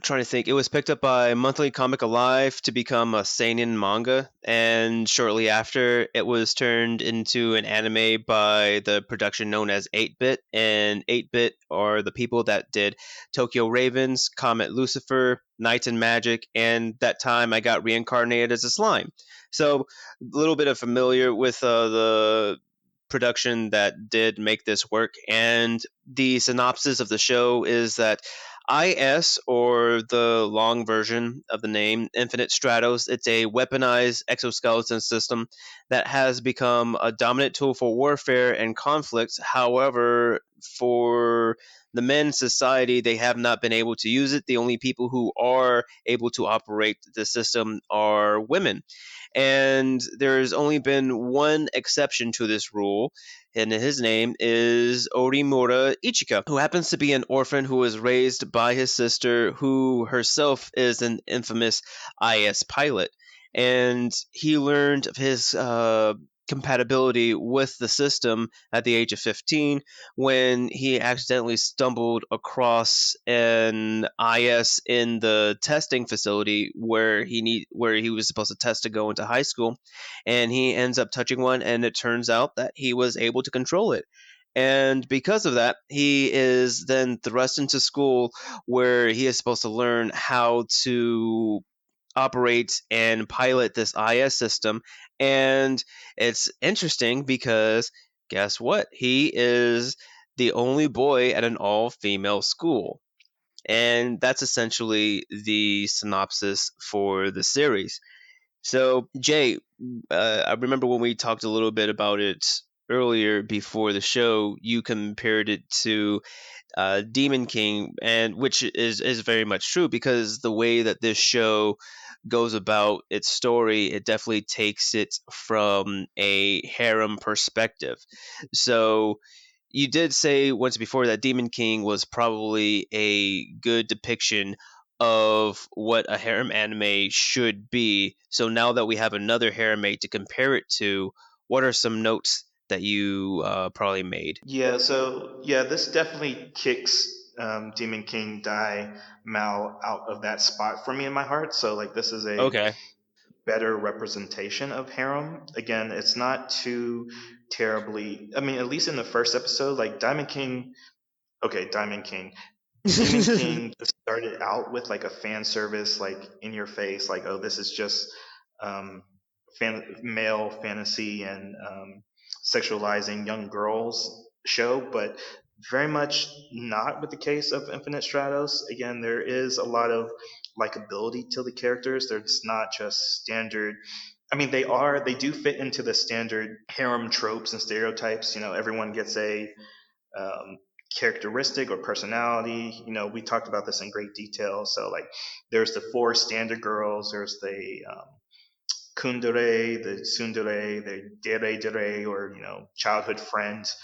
S2: Trying to think, it was picked up by Monthly Comic Alive to become a seinen manga, and shortly after, it was turned into an anime by the production known as 8-Bit. And 8-Bit are the people that did Tokyo Ravens, Comet Lucifer, Knights and Magic, and that time I got reincarnated as a slime. So a little bit of familiar with the production that did make this work. And the synopsis of the show is that IS, or the long version of the name, Infinite Stratos, it's a weaponized exoskeleton system that has become a dominant tool for warfare and conflicts. However, for the men in society, they have not been able to use it. The only people who are able to operate the system are women. And there's only been one exception to this rule, and his name is Orimura Ichika, who happens to be an orphan who was raised by his sister, who herself is an infamous IS pilot. And he learned of his compatibility with the system at the age of 15 when he accidentally stumbled across an IS in the testing facility where he was supposed to test to go into high school, and he ends up touching one, and it turns out that he was able to control it. And because of that, he is then thrust into school where he is supposed to learn how to operate and pilot this IS system. And it's interesting because guess what? He is the only boy at an all female school. And that's essentially the synopsis for the series. So, Jay, I remember when we talked a little bit about it earlier before the show, you compared it to Demon King, and which is very much true because the way that this show goes about its story, it definitely takes it from a harem perspective. So you did say once before that Demon King was probably a good depiction of what a harem anime should be. So now that we have another harem to compare it to, what are some notes that you probably made?
S1: Yeah, so yeah, this definitely kicks Demon King Dai Mal out of that spot for me in my heart. So like this is a
S2: Okay.
S1: better representation of harem. Again, it's not too terribly. I mean, at least in the first episode, like Diamond King. Okay, Diamond King. Demon King just started out with like a fan service, like in your face, like, oh, this is just um, male fantasy and sexualizing young girls show, but very much not with the case of Infinite Stratos. Again, there is a lot of likability to the characters. There's not just standard. I mean, they do fit into the standard harem tropes and stereotypes. You know, everyone gets a um, characteristic or personality. You know, we talked about this in great detail. So, like, there's the four standard girls, there's the kundere, the tsundere, the dere dere, or, you know, childhood friends.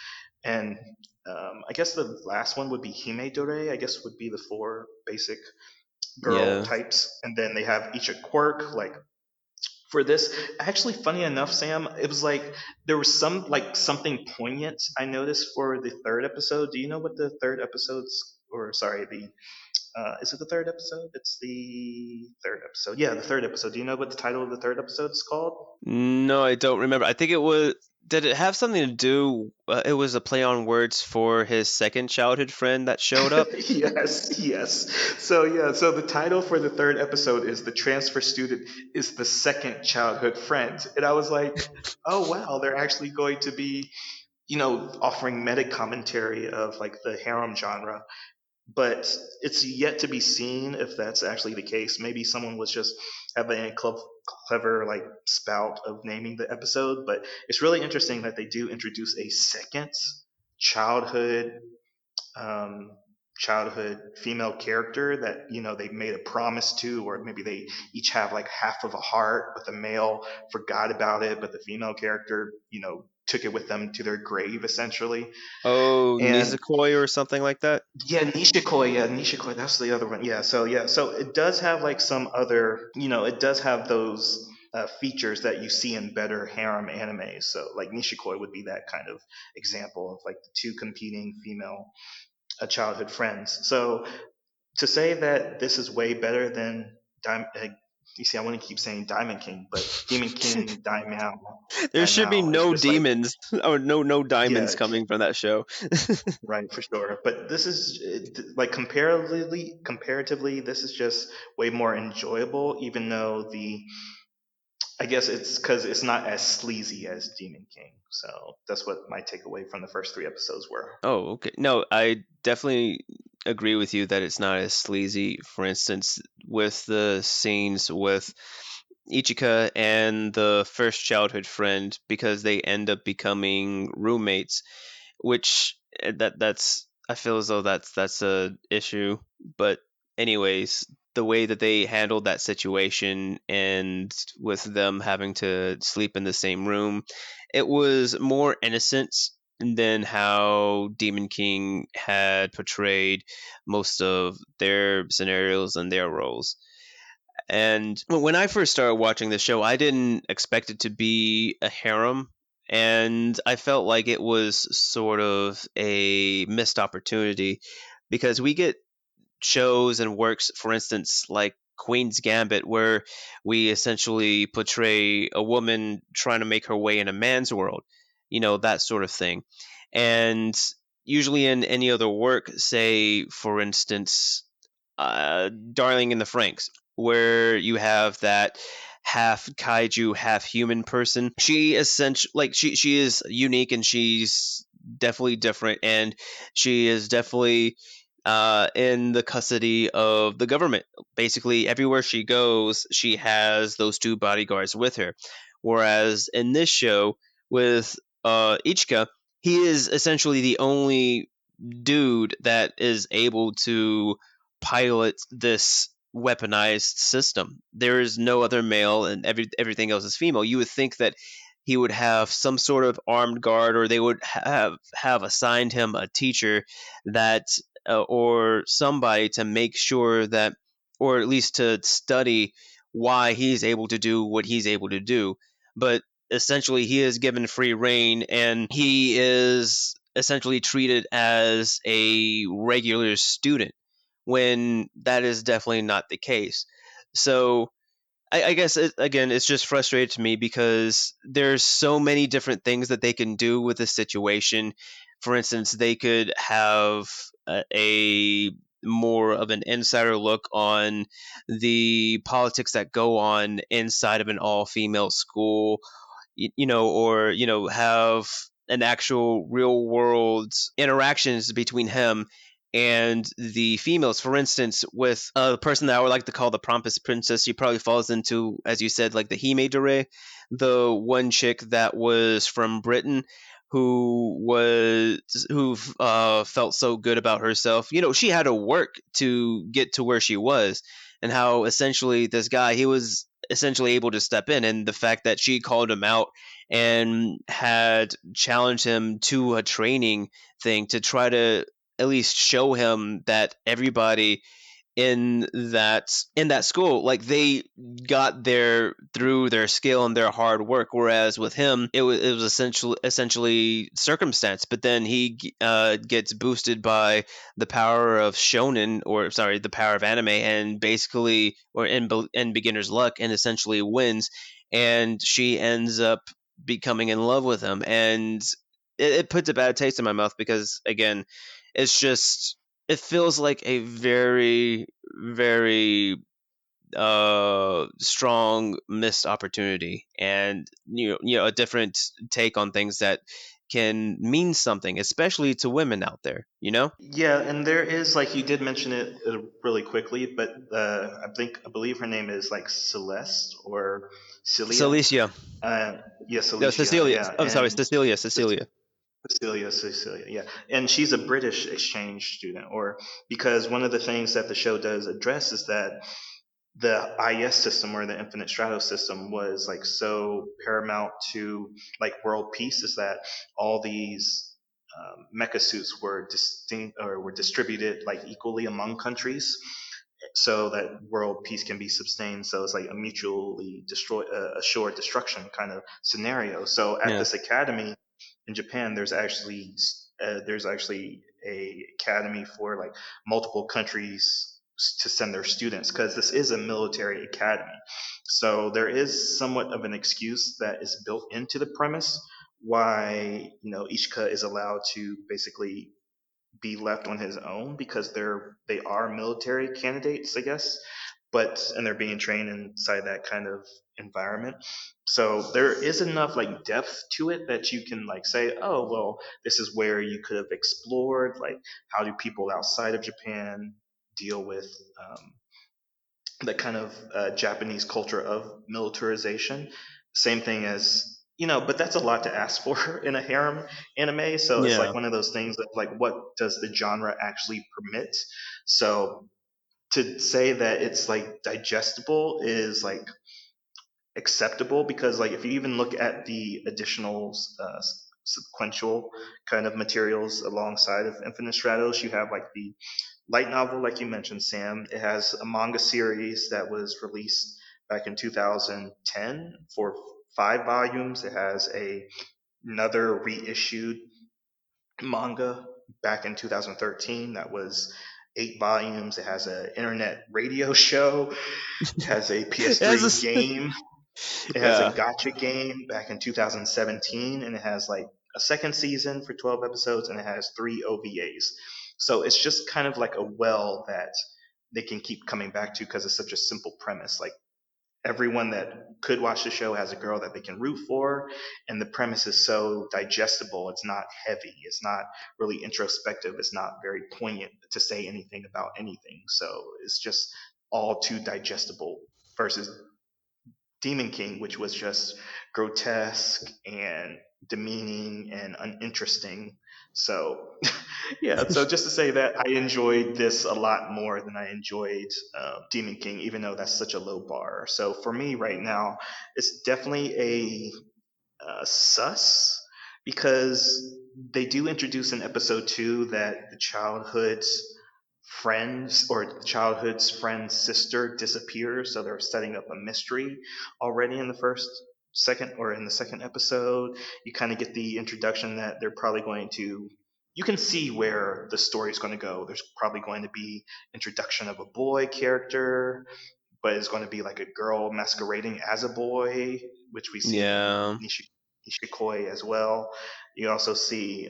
S1: And I guess the last one would be hime dore, I guess would be the four basic girl
S2: Yeah.
S1: types. And then they have each a quirk, like for this. Actually, funny enough, Sam, it was like there was some like something poignant I noticed for the third episode. Do you know what the third episode's, or sorry, the Is it the third episode? It's the third episode. Yeah, the third episode. Do you know what the title of the third episode is called?
S2: No, I don't remember. I think it was. Did it have something to do? It was a play on words for his second childhood friend that showed up.
S1: Yes, yes. So yeah, so the title for the third episode is "The Transfer Student is the Second Childhood Friend," and I was like, oh wow, they're actually going to be, offering meta commentary of like the harem genre. But it's yet to be seen if that's actually the case. Maybe someone was just having a clever like spout of naming the episode, but it's really interesting that they do introduce a second childhood um, childhood female character that they made a promise to, or maybe they each have like half of a heart, but the male forgot about it, but the female character took it with them to their grave essentially.
S2: Oh,
S1: And
S2: Nizukoi or something like that.
S1: yeah, Nishikoi, that's the other one. So it does have like some other, it does have those features that you see in better harem animes. So like Nishikoi would be that kind of example of like the two competing female childhood friends. So to say that this is way better than you see, I want to keep saying Diamond King, but Demon King
S2: There should be
S1: Daimao is
S2: no
S1: just like,
S2: demons or no
S1: yeah,
S2: diamonds coming from that show.
S1: right, for sure. But this is like comparatively, this is just way more enjoyable. Even though I guess it's because it's not as sleazy as Demon King. So that's what my takeaway from the first three episodes were.
S2: Oh, okay. No, I definitely agree with you that it's not as sleazy. For instance, with the scenes with Ichika and the first childhood friend, because they end up becoming roommates, which that's I feel as though that's a issue. But anyways, the way that they handled that situation and with them having to sleep in the same room, it was more innocent than how Demon King had portrayed most of their scenarios and their roles. And when I first started watching the show, I didn't expect it to be a harem. And I felt like it was sort of a missed opportunity because we get shows and works, for instance, like Queen's Gambit, where we essentially portray a woman trying to make her way in a man's world, that sort of thing. And usually in any other work, say, for instance, Darling in the Franks, where you have that half kaiju, half human person. She essentially, like, she is unique and she's definitely different, and she is definitely in the custody of the government. Basically, everywhere she goes, she has those two bodyguards with her. Whereas in this show with Ichika, he is essentially the only dude that is able to pilot this weaponized system. There is no other male, and everything else is female. You would think that he would have some sort of armed guard, or they would have assigned him a teacher that or somebody to make sure that, or at least to study why he's able to do what he's able to do. But essentially, he is given free reign, and he is essentially treated as a regular student when that is definitely not the case. So I guess again, it's just frustrated to me because there's so many different things that they can do with this situation. For instance, they could have a more of an insider look on the politics that go on inside of an all-female school, or have an actual real world interactions between him and the females. For instance, with a person that I would like to call the Prompus Princess, she probably falls into, as you said, like the Hime Dore, the one chick that was from Britain who felt so good about herself. She had to work to get to where she was, and how essentially this guy, he was essentially able to step in, and the fact that she called him out and had challenged him to a training thing to try to at least show him that everybody in that school. Like they got there through their skill and their hard work, whereas with him it was essentially circumstance. But then he gets boosted by the power of shonen, or sorry, the power of anime, and basically, or in beginner's luck, and essentially wins. And she ends up becoming in love with him, and it puts a bad taste in my mouth because, again, it's just, it feels like a very, very strong missed opportunity, and a different take on things that can mean something, especially to women out there,
S1: Yeah, and there is, like, you did mention it really quickly, but I believe her name is like Celeste or Celia.
S2: Celicia.
S1: Uh, yeah,
S2: No,
S1: Celicia.
S2: Cecilia.
S1: Yeah,
S2: I'm sorry,
S1: and
S2: Cecilia.
S1: Cecilia, yeah. And she's a British exchange student, or because one of the things that the show does address is that the IS system, or the Infinite Stratos system, was like so paramount to like world peace, is that all these mecha suits were distinct, or were distributed like equally among countries, so that world peace can be sustained. So it's like a mutually assured destruction kind of scenario. So at
S2: Yeah.
S1: this academy in Japan, there's actually a academy for like multiple countries to send their students, because this is a military academy. So there is somewhat of an excuse that is built into the premise why Ishika is allowed to basically be left on his own, because they are military candidates, I guess, and they're being trained inside that kind of environment. So there is enough like depth to it that you can like say, oh well, this is where you could have explored like how do people outside of Japan deal with um, the kind of Japanese culture of militarization. Same thing as, but that's a lot to ask for in a harem anime. So it's
S2: Yeah.
S1: like one of those things that like, what does the genre actually permit? So to say that it's like digestible is like acceptable, because like if you even look at the additional sequential kind of materials alongside of Infinite Stratos, you have like the light novel, like you mentioned, Sam. It has a manga series that was released back in 2010 for 5 volumes. It has another reissued manga back in 2013 that was 8 volumes. It has an internet radio show. It has a
S2: It has
S1: PS3
S2: this.
S1: game. It has a
S2: Yeah.
S1: gotcha game back in 2017, and it has like a second season for 12 episodes, and it has 3 OVAs. So it's just kind of like a well that they can keep coming back to, because it's such a simple premise. Like everyone that could watch the show has a girl that they can root for, and the premise is so digestible. It's not heavy. It's not really introspective. It's not very poignant to say anything about anything. So it's just all too digestible, versus Demon King, which was just grotesque and demeaning and uninteresting. So, yeah, so just to say that I enjoyed this a lot more than I enjoyed Demon King, even though that's such a low bar. So, for me right now, it's definitely a sus, because they do introduce in episode 2 that the childhood's friend's sister disappears, so they're setting up a mystery already in the second episode. You kind of get the introduction that they're probably going to, you can see where the story's going to go. There's probably going to be introduction of a boy character, but it's going to be like a girl masquerading as a boy, which we see in
S2: Yeah.
S1: Nishikoi as well. You also see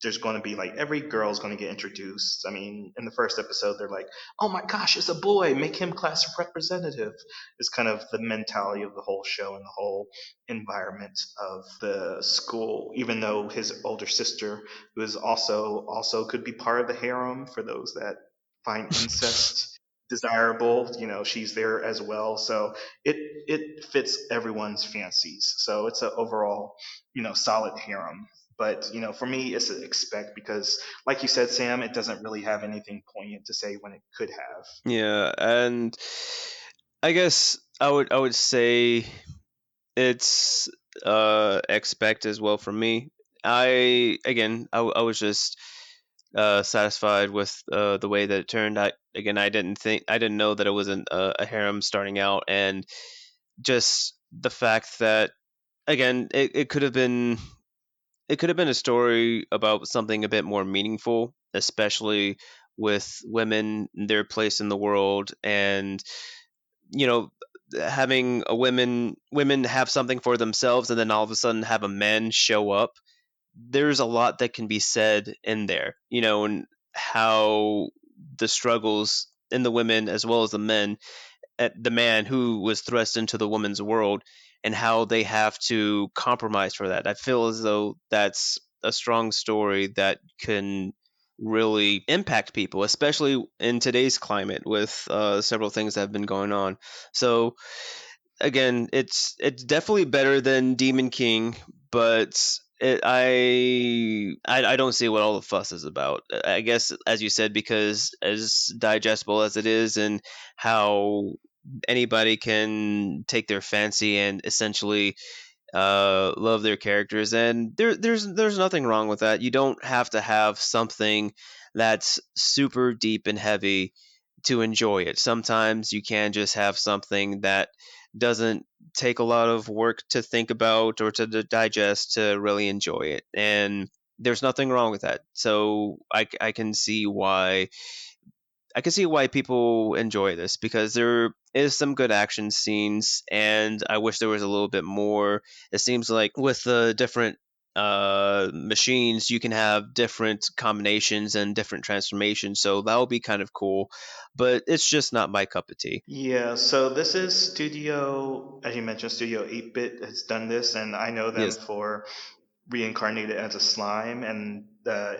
S1: there's going to be like every girl is going to get introduced. I mean, in the first episode, they're like, "Oh my gosh, it's a boy! Make him class representative." It's kind of the mentality of the whole show and the whole environment of the school. Even though his older sister, who is also could be part of the harem for those that find incest desirable, she's there as well. So it fits everyone's fancies. So it's an overall, solid harem. But for me, it's an expect, because, like you said, Sam, it doesn't really have anything poignant to say when it could have.
S2: Yeah, and I guess I would say it's expect as well for me. I again I was just satisfied with the way that it turned. I didn't know that it wasn't a harem starting out, and just the fact that again, it could have been a story about something a bit more meaningful, especially with women, their place in the world, and you know, having a women have something for themselves, and then all of a sudden have a man show up. There's a lot that can be said in there, and how the struggles in the women as well as the men, at the man who was thrust into the woman's world, and how they have to compromise for that. I feel as though that's a strong story that can really impact people, especially in today's climate with several things that have been going on. So again, it's definitely better than Demon King, but I don't see what all the fuss is about. I guess, as you said, because as digestible as it is, and how anybody can take their fancy and essentially love their characters, and there's nothing wrong with that. You don't have to have something that's super deep and heavy to enjoy it. Sometimes you can just have something that doesn't take a lot of work to think about or to digest to really enjoy it, and there's nothing wrong with that. So I can see why people enjoy this, because there is some good action scenes, and I wish there was a little bit more. It seems like with the different machines, you can have different combinations and different transformations, so that will be kind of cool. But it's just not my cup of tea.
S1: Yeah, so this is Studio, as you mentioned, Studio 8-Bit has done this, and I know them
S2: Yes.
S1: for Reincarnated as a Slime, and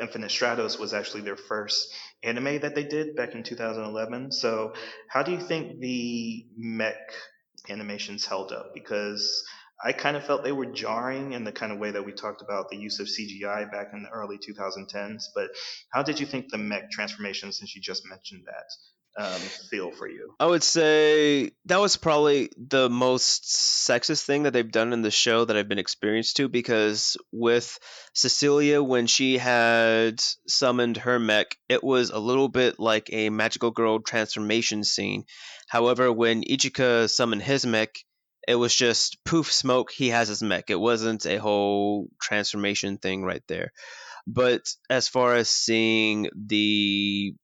S1: Infinite Stratos was actually their first anime that they did back in 2011. So, how do you think the mech animations held up? Because I kind of felt they were jarring in the kind of way that we talked about the use of CGI back in the early 2010s. But how did you think the mech transformation, since you just mentioned that, feel for you?
S2: I would say that was probably the most sexist thing that they've done in the show that I've been experienced to, because with Cecilia, when she had summoned her mech, it was a little bit like a magical girl transformation scene. However, when Ichika summoned his mech, it was just poof smoke, he has his mech. It wasn't a whole transformation thing right there. But as far as seeing the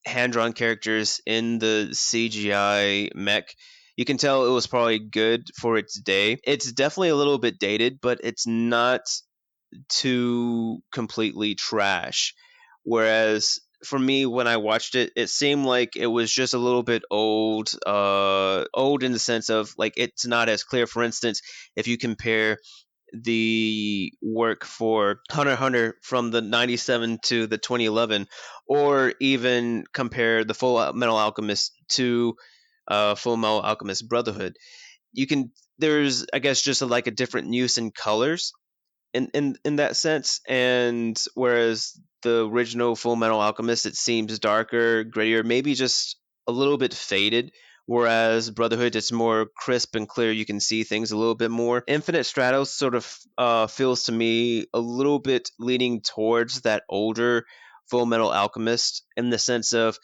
S2: hand drawn characters in the CGI mech, you can tell it was probably good for its day. It's definitely a little bit dated, but it's not too completely trash. Whereas for me, when I watched it, it seemed like it was just a little bit old. Old in the sense of like it's not as clear. For instance, if you compare the work for Hunter x Hunter from the 97 to the 2011, or even compare the Full Metal Alchemist to Full Metal Alchemist Brotherhood. You can there's I guess just like a different use in colors in that sense, and whereas the original Full Metal Alchemist, it seems darker, grittier, maybe just a little bit faded, whereas Brotherhood, it's more crisp and clear. You can see things a little bit more. Infinite Stratos sort of feels to me a little bit leaning towards that older Full Metal Alchemist, in the sense of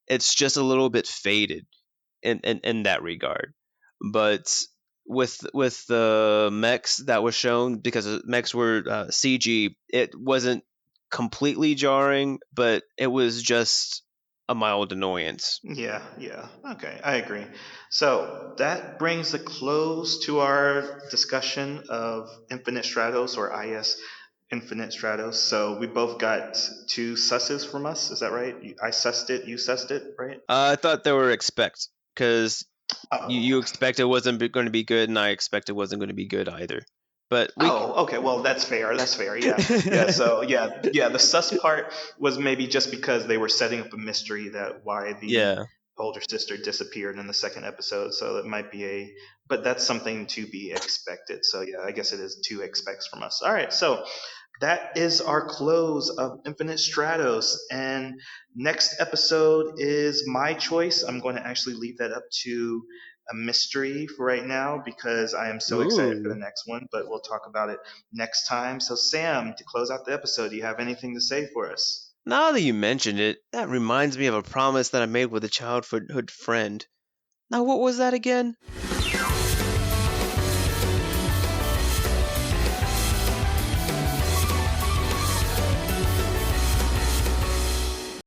S2: it's just a little bit faded in that regard. But with the mechs that was shown, because the mechs were CG, it wasn't completely jarring, but it was just a mild annoyance.
S1: Yeah, yeah. Okay, I agree. So that brings a close to our discussion of Infinite Stratos, or IS Infinite Stratos. So we both got two susses from us. Is that right? I sussed it, you sussed it, right?
S2: I thought they were expect, because you
S1: Oh,
S2: expect it wasn't going to be good, and I expect it wasn't going to be good either. But we.
S1: oh, okay. Well, that's fair. That's fair. Yeah, yeah. So, yeah. The sus part was maybe just because they were setting up a mystery that why the
S2: Yeah.
S1: older sister disappeared in the second episode. So it might be but that's something to be expected. So yeah, I guess it is two expects from us. All right. So that is our close of Infinite Stratos. And next episode is my choice. I'm going to actually leave that up to a mystery for right now because I am so excited for the
S2: Ooh.
S1: next one, but we'll talk about it next time. So, Sam, to close out the episode, do you have anything to say for us?
S2: Now that you mentioned it, that reminds me of a promise that I made with a childhood friend. Now, what was that again?